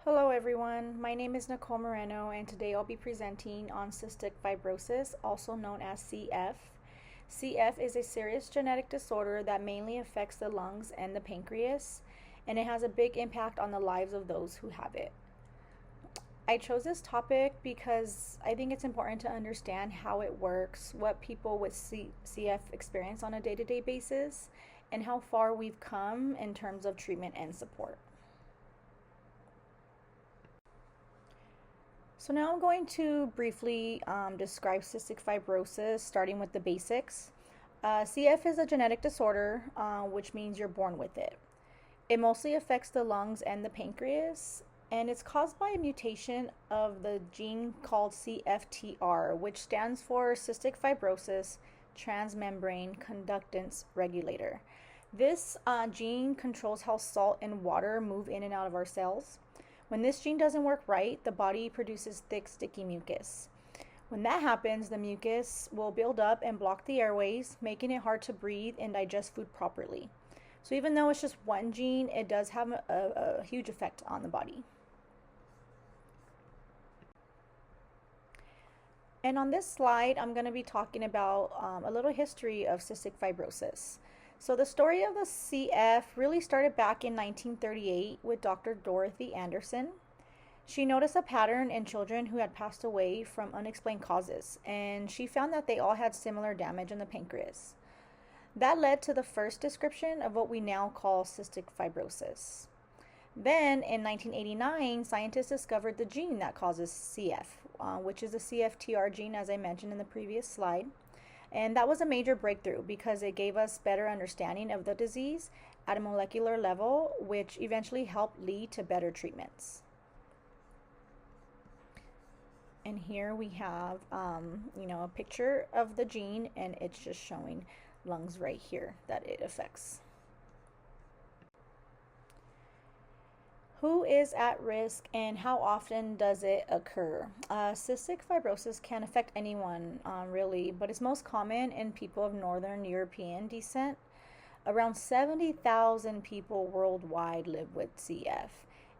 Hello everyone, my name is Nicole Moreno and today I'll be presenting on cystic fibrosis, also known as CF. CF is a serious genetic disorder that mainly affects the lungs and the pancreas, and it has a big impact on the lives of those who have it. I chose this topic because I think it's important to understand how it works, what people with CF experience on a day-to-day basis, and how far we've come in terms of treatment and support. So now I'm going to briefly describe cystic fibrosis, starting with the basics. CF is a genetic disorder, which means you're born with it. It mostly affects the lungs and the pancreas, and it's caused by a mutation of the gene called CFTR, which stands for cystic fibrosis transmembrane conductance regulator. This gene controls how salt and water move in and out of our cells. When this gene doesn't work right, the body produces thick, sticky mucus. When that happens, the mucus will build up and block the airways, making it hard to breathe and digest food properly. So even though it's just one gene, it does have a huge effect on the body. And on this slide, I'm going to be talking about a little history of cystic fibrosis. So the story of the CF really started back in 1938 with Dr. Dorothy Anderson. She noticed a pattern in children who had passed away from unexplained causes, and she found that they all had similar damage in the pancreas. That led to the first description of what we now call cystic fibrosis. Then in 1989, scientists discovered the gene that causes CF, which is the CFTR gene, as I mentioned in the previous slide. And that was a major breakthrough because it gave us better understanding of the disease at a molecular level, which eventually helped lead to better treatments. And here we have, a picture of the gene, and it's just showing lungs right here that it affects. Who is at risk and how often does it occur? Cystic fibrosis can affect anyone, really, but it's most common in people of Northern European descent. Around 70,000 people worldwide live with CF,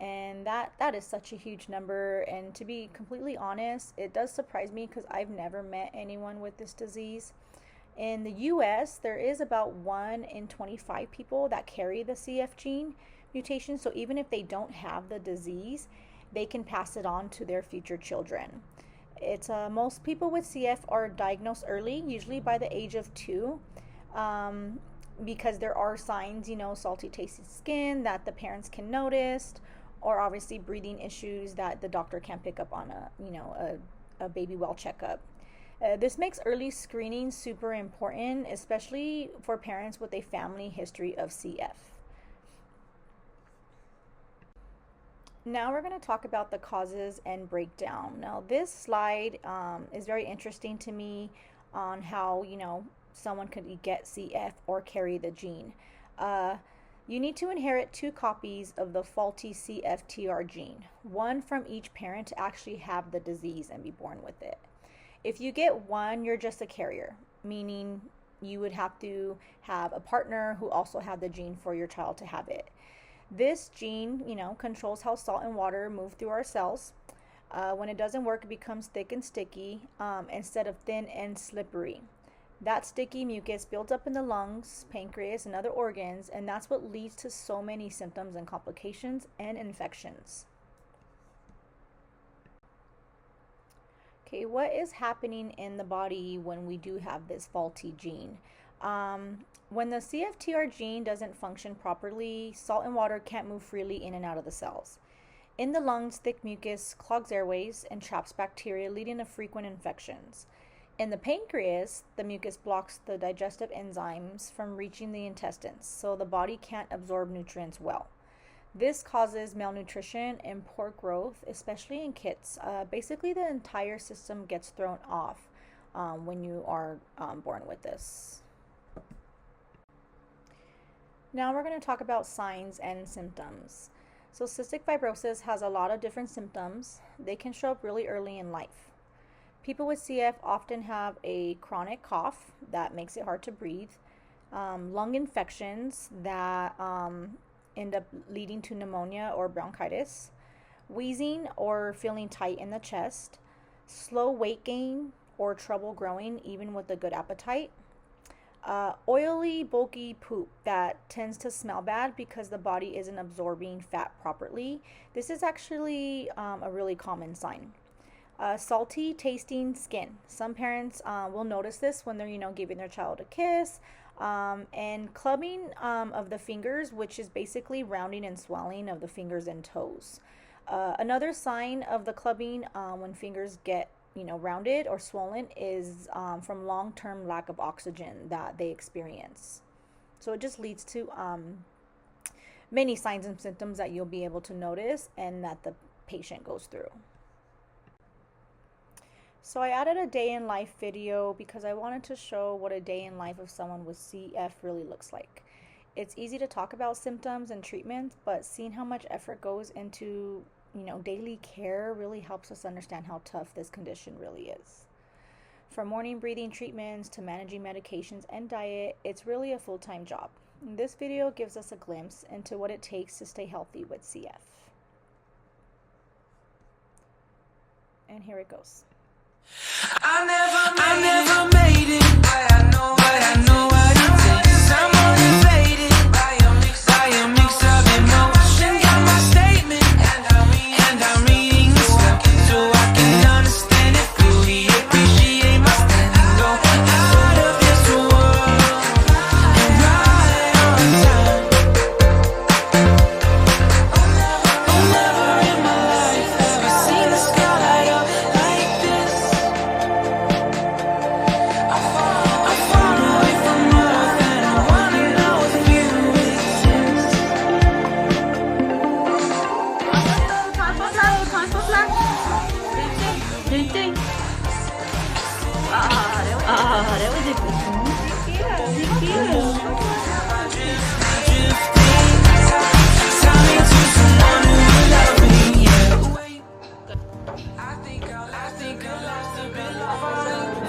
and that is such a huge number. And to be completely honest, it does surprise me because I've never met anyone with this disease. In the US, there is about 1 in 25 people that carry the CF gene mutation, so even if they don't have the disease, they can pass it on to their future children. Most people with CF are diagnosed early, usually by the age of 2, because there are signs, salty tasty skin that the parents can notice, or obviously breathing issues that the doctor can pick up on a baby well checkup. This makes early screening super important, especially for parents with a family history of CF. Now we're going to talk about the causes and breakdown. Now this slide is very interesting to me on how, someone could get CF or carry the gene. You need to inherit 2 copies of the faulty CFTR gene, one from each parent to actually have the disease and be born with it. If you get one, you're just a carrier, meaning you would have to have a partner who also had the gene for your child to have it. This gene, controls how salt and water move through our cells. When it doesn't work, it becomes thick and sticky instead of thin and slippery. That sticky mucus builds up in the lungs, pancreas, and other organs, and that's what leads to so many symptoms and complications and infections. Okay, what is happening in the body when we do have this faulty gene? When the CFTR gene doesn't function properly, salt and water can't move freely in and out of the cells. In the lungs, thick mucus clogs airways and traps bacteria, leading to frequent infections. In the pancreas, the mucus blocks the digestive enzymes from reaching the intestines, so the body can't absorb nutrients well. This causes malnutrition and poor growth, especially in kids. Basically, the entire system gets thrown off when you are born with this. Now we're going to talk about signs and symptoms. So cystic fibrosis has a lot of different symptoms. They can show up really early in life. People with CF often have a chronic cough that makes it hard to breathe, lung infections that end up leading to pneumonia or bronchitis. wheezing or feeling tight in the chest, slow weight gain or trouble growing even with a good appetite, oily, bulky poop that tends to smell bad because the body isn't absorbing fat properly. This is actually a really common sign. Salty tasting skin. Some parents will notice this when they're giving their child a kiss. And clubbing of the fingers, which is basically rounding and swelling of the fingers and toes. Another sign of the clubbing when fingers get rounded or swollen is from long-term lack of oxygen that they experience. So it just leads to many signs and symptoms that you'll be able to notice and that the patient goes through. So I added a day in life video because I wanted to show what a day in life of someone with CF really looks like. It's easy to talk about symptoms and treatments, but seeing how much effort goes into daily care really helps us understand how tough this condition really is. From morning breathing treatments to managing medications and diet, it's really a full-time job. This video gives us a glimpse into what it takes to stay healthy with CF. And here it goes. I never made it, but I know what it takes. I'm motivated by a mix of emotion. Got my statement, and I'm reading the stuff so I can understand it fully. Appreciate my standing, go out of this world and right on time. Oh, never in my life have I seen the sky light up like this. I'm far away from Earth and I wanna know if you exist. Tell me to someone who will love me, yeah. Wait, I think I lost a bit of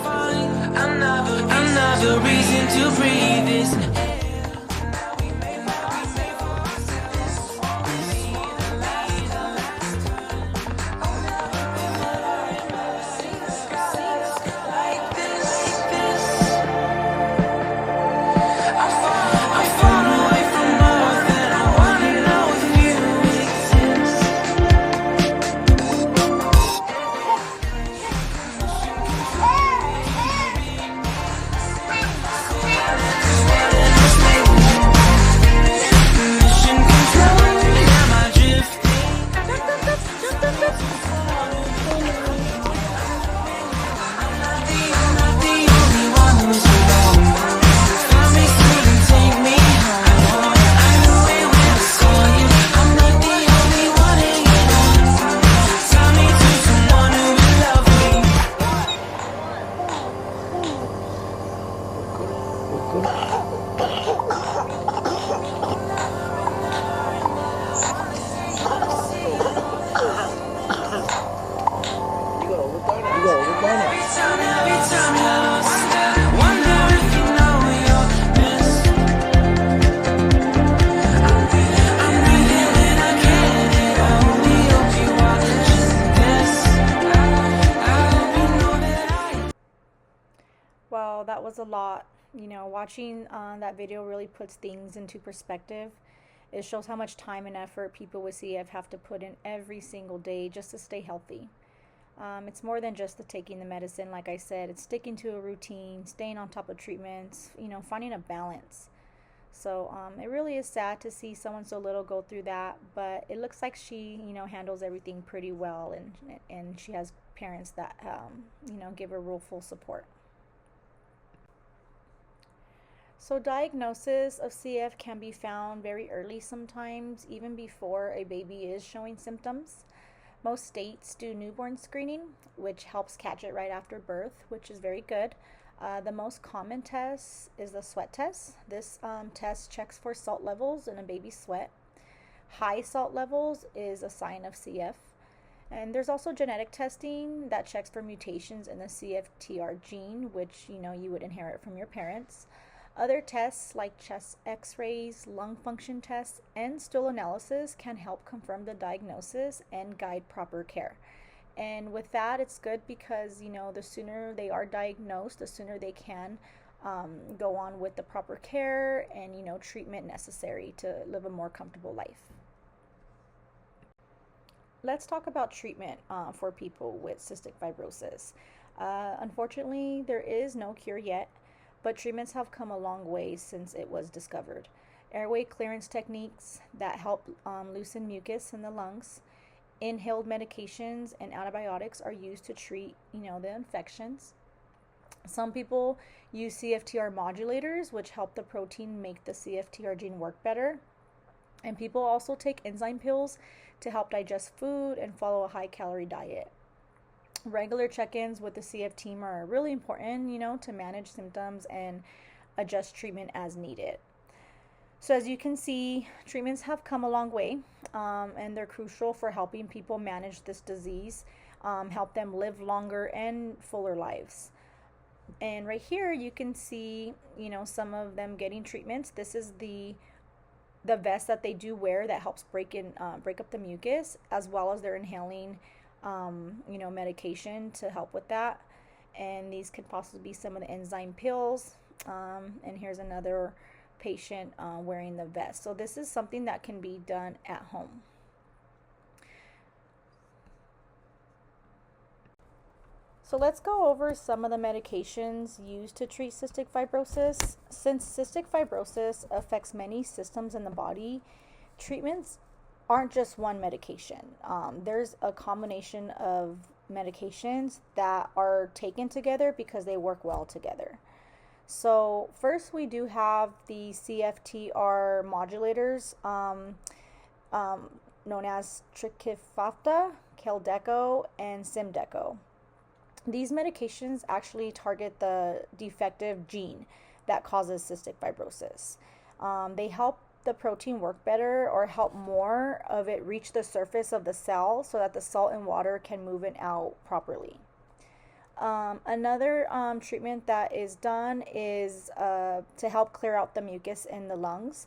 falling. Another reason to breathe this air. Now we made for ourselves. This will be the last time. Oh, never in my life have I seen a sky like this. I'm far away from Earth and I wanna know if you exist. Mission control, am I drifting? I'm not the only one who's alone. Find me sweet and take me home. I knew it when I saw you. I'm not the only one hanging on. Tell me to someone who will love me. Every time you're lost, I wonder if you know you're missed. I'm breathing when I can, and I only hope you are just this. I hope you know that I. Well, that was a lot. Watching that video really puts things into perspective. It shows how much time and effort people with CF have to put in every single day just to stay healthy. It's more than just the taking the medicine, like I said. It's sticking to a routine, staying on top of treatments, finding a balance. So it really is sad to see someone so little go through that, but it looks like she, handles everything pretty well, and she has parents that, give her real full support. So diagnosis of CF can be found very early sometimes, even before a baby is showing symptoms. Most states do newborn screening, which helps catch it right after birth, which is very good. The most common test is the sweat test. This test checks for salt levels in a baby's sweat. High salt levels is a sign of CF. And there's also genetic testing that checks for mutations in the CFTR gene, which you would inherit from your parents. Other tests like chest x-rays, lung function tests, and stool analysis can help confirm the diagnosis and guide proper care. And with that, it's good because, the sooner they are diagnosed, the sooner they can go on with the proper care and, treatment necessary to live a more comfortable life. Let's talk about treatment for people with cystic fibrosis. Unfortunately, there is no cure yet, but treatments have come a long way since it was discovered. Airway clearance techniques that help loosen mucus in the lungs, inhaled medications, and antibiotics are used to treat, the infections. Some people use CFTR modulators, which help the protein make the CFTR gene work better. And people also take enzyme pills to help digest food and follow a high-calorie diet. Regular check-ins with the CF team are really important, to manage symptoms and adjust treatment as needed. So as you can see, treatments have come a long way, and they're crucial for helping people manage this disease, help them live longer and fuller lives. And right here you can see, some of them getting treatments. This is the vest that they do wear that helps break up the mucus, as well as they're inhaling medication to help with that. And these could possibly be some of the enzyme pills. And here's another patient wearing the vest. So this is something that can be done at home. So let's go over some of the medications used to treat cystic fibrosis. Since cystic fibrosis affects many systems in the body, treatments aren't just one medication. There's a combination of medications that are taken together because they work well together. So first we do have the CFTR modulators known as Trikafta, Kalydeco, and Symdeko. These medications actually target the defective gene that causes cystic fibrosis. They help the protein work better or help more of it reach the surface of the cell so that the salt and water can move it out properly. Another treatment that is done is to help clear out the mucus in the lungs.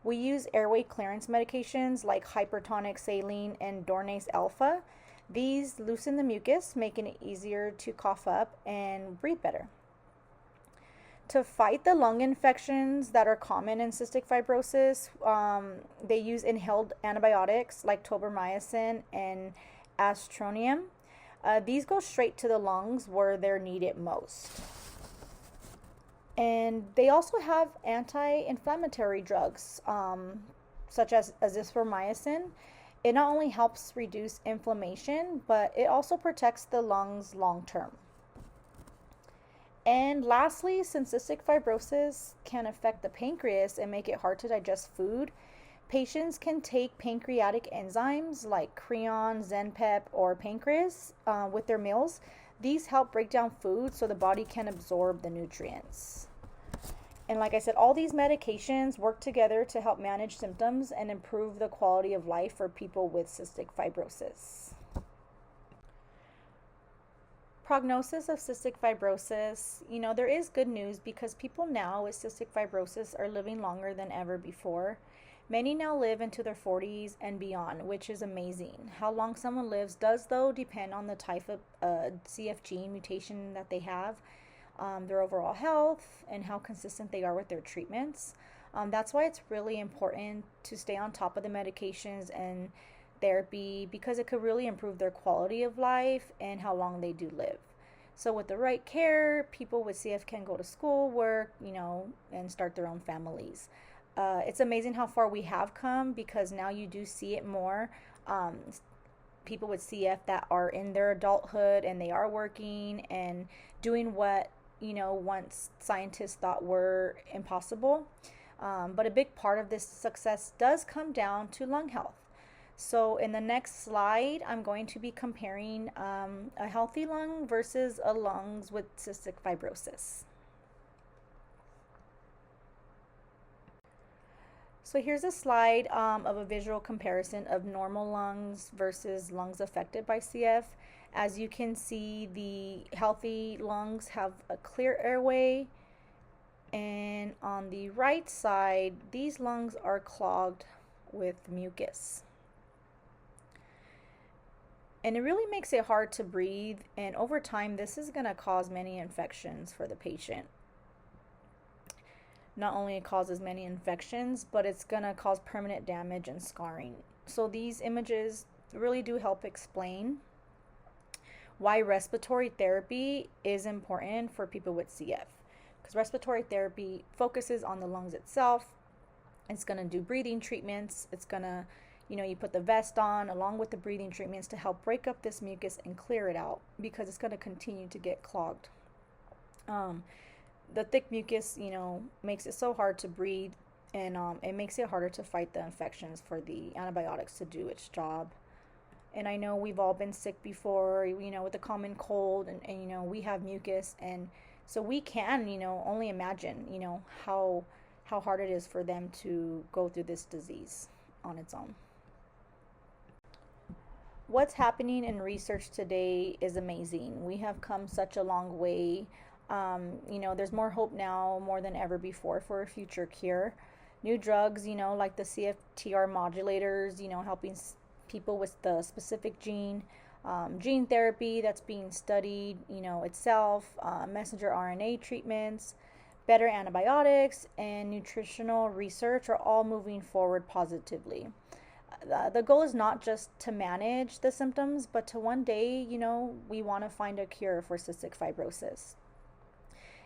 We use airway clearance medications like hypertonic saline and Dornase alpha. These loosen the mucus, making it easier to cough up and breathe better. To fight the lung infections that are common in cystic fibrosis, they use inhaled antibiotics like tobramycin and azthromycin. These go straight to the lungs where they're needed most. And they also have anti-inflammatory drugs, such as azithromycin. It not only helps reduce inflammation, but it also protects the lungs long term. And lastly, since cystic fibrosis can affect the pancreas and make it hard to digest food, patients can take pancreatic enzymes like Creon, Zenpep, or Pancreas with their meals. These help break down food so the body can absorb the nutrients. And like I said, all these medications work together to help manage symptoms and improve the quality of life for people with cystic fibrosis. Prognosis of cystic fibrosis, there is good news because people now with cystic fibrosis are living longer than ever before. Many now live into their 40s and beyond, which is amazing. How long someone lives does, though, depend on the type of CF gene mutation that they have, their overall health, and how consistent they are with their treatments. That's why it's really important to stay on top of the medications and therapy because it could really improve their quality of life and how long they do live. So with the right care, people with CF can go to school, work, and start their own families. It's amazing how far we have come because now you do see it more. People with CF that are in their adulthood and they are working and doing what, once scientists thought were impossible. But a big part of this success does come down to lung health. So in the next slide, I'm going to be comparing a healthy lung versus a lungs with cystic fibrosis. So here's a slide of a visual comparison of normal lungs versus lungs affected by CF. As you can see, the healthy lungs have a clear airway And on the right side, these lungs are clogged with mucus. And it really makes it hard to breathe, and over time, this is going to cause many infections for the patient. Not only it causes many infections, but it's going to cause permanent damage and scarring. So these images really do help explain why respiratory therapy is important for people with CF. Because respiratory therapy focuses on the lungs itself. It's going to do breathing treatments. It's going to, you put the vest on along with the breathing treatments to help break up this mucus and clear it out, because it's going to continue to get clogged. The thick mucus, makes it so hard to breathe, and it makes it harder to fight the infections for the antibiotics to do its job. And I know we've all been sick before, with the common cold, and we have mucus, and so we can, only imagine, how hard it is for them to go through this disease on its own. What's happening in research today is amazing. We have come such a long way. There's more hope now more than ever before for a future cure. New drugs, like the CFTR modulators, helping people with the specific gene. Gene therapy that's being studied, itself, messenger RNA treatments, better antibiotics, and nutritional research are all moving forward positively. The goal is not just to manage the symptoms, but to one day, we want to find a cure for cystic fibrosis.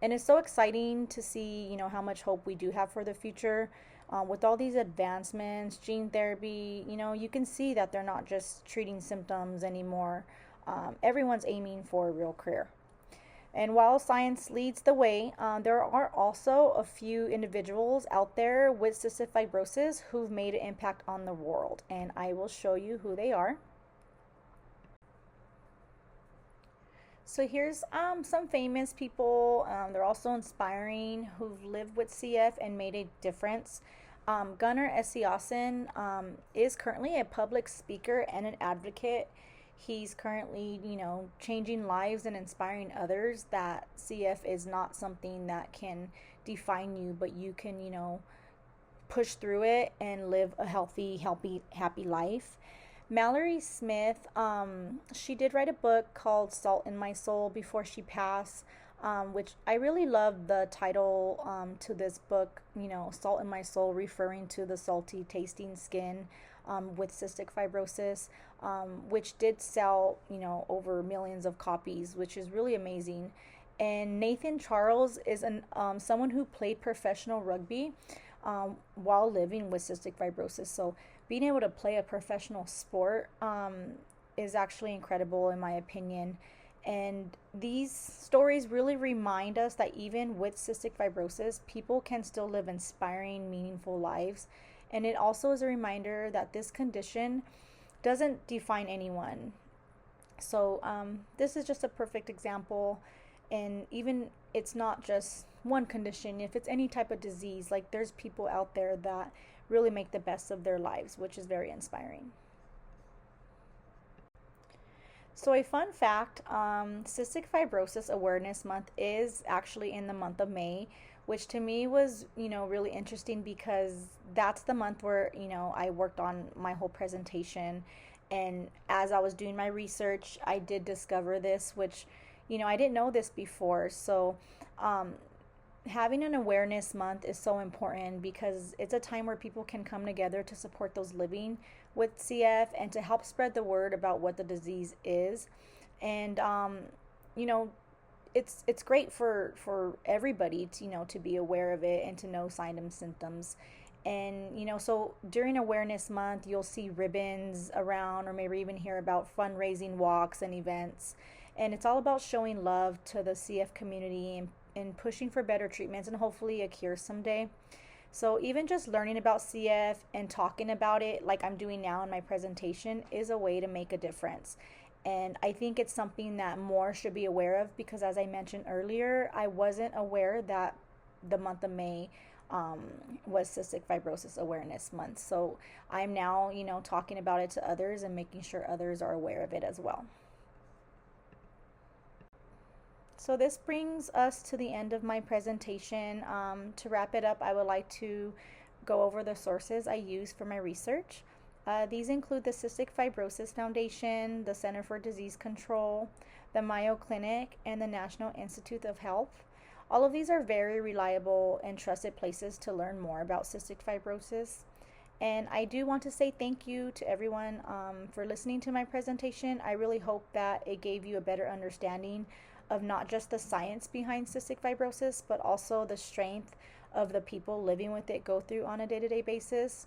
And it's so exciting to see, how much hope we do have for the future. With all these advancements, gene therapy, you can see that they're not just treating symptoms anymore. Everyone's aiming for a real cure. And while science leads the way, there are also a few individuals out there with cystic fibrosis who've made an impact on the world. And I will show you who they are. So here's some famous people. They're also inspiring, who've lived with CF and made a difference. Gunnar Esiasen is currently a public speaker and an advocate. He's currently, changing lives and inspiring others that CF is not something that can define you, but you can, push through it and live a healthy, happy life. Mallory Smith, she did write a book called Salt in My Soul before she passed, which I really love the title to this book, Salt in My Soul, referring to the salty tasting skin with cystic fibrosis, which did sell, over millions of copies, which is really amazing. And Nathan Charles is someone who played professional rugby while living with cystic fibrosis. So being able to play a professional sport is actually incredible, in my opinion. And these stories really remind us that even with cystic fibrosis, people can still live inspiring, meaningful lives. And it also is a reminder that this condition doesn't define anyone. So this is just a perfect example. And even it's not just one condition. If it's any type of disease, like there's people out there that really make the best of their lives, which is very inspiring. So a fun fact, Cystic Fibrosis Awareness Month is actually in the month of May, which to me was, really interesting, because that's the month where, I worked on my whole presentation. And as I was doing my research, I did discover this, which, I didn't know this before. So having an awareness month is so important, because it's a time where people can come together to support those living with CF and to help spread the word about what the disease is. And it's great for everybody to to be aware of it and to know signs and symptoms. And so during awareness month, you'll see ribbons around, or maybe even hear about fundraising walks and events. And it's all about showing love to the CF community and pushing for better treatments and hopefully a cure someday. So even just learning about CF and talking about it like I'm doing now in my presentation is a way to make a difference. And I think it's something that more should be aware of, because as I mentioned earlier, I wasn't aware that the month of May was Cystic Fibrosis Awareness Month. So I'm now, talking about it to others and making sure others are aware of it as well. So this brings us to the end of my presentation. To wrap it up, I would like to go over the sources I use for my research. These include the Cystic Fibrosis Foundation, the Center for Disease Control, the Mayo Clinic, and the National Institute of Health. All of these are very reliable and trusted places to learn more about cystic fibrosis. And I do want to say thank you to everyone for listening to my presentation. I really hope that it gave you a better understanding of not just the science behind cystic fibrosis, but also the strength of the people living with it go through on a day-to-day basis.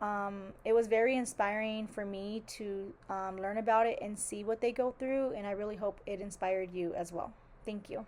It was very inspiring for me to learn about it and see what they go through, and I really hope it inspired you as well. Thank you.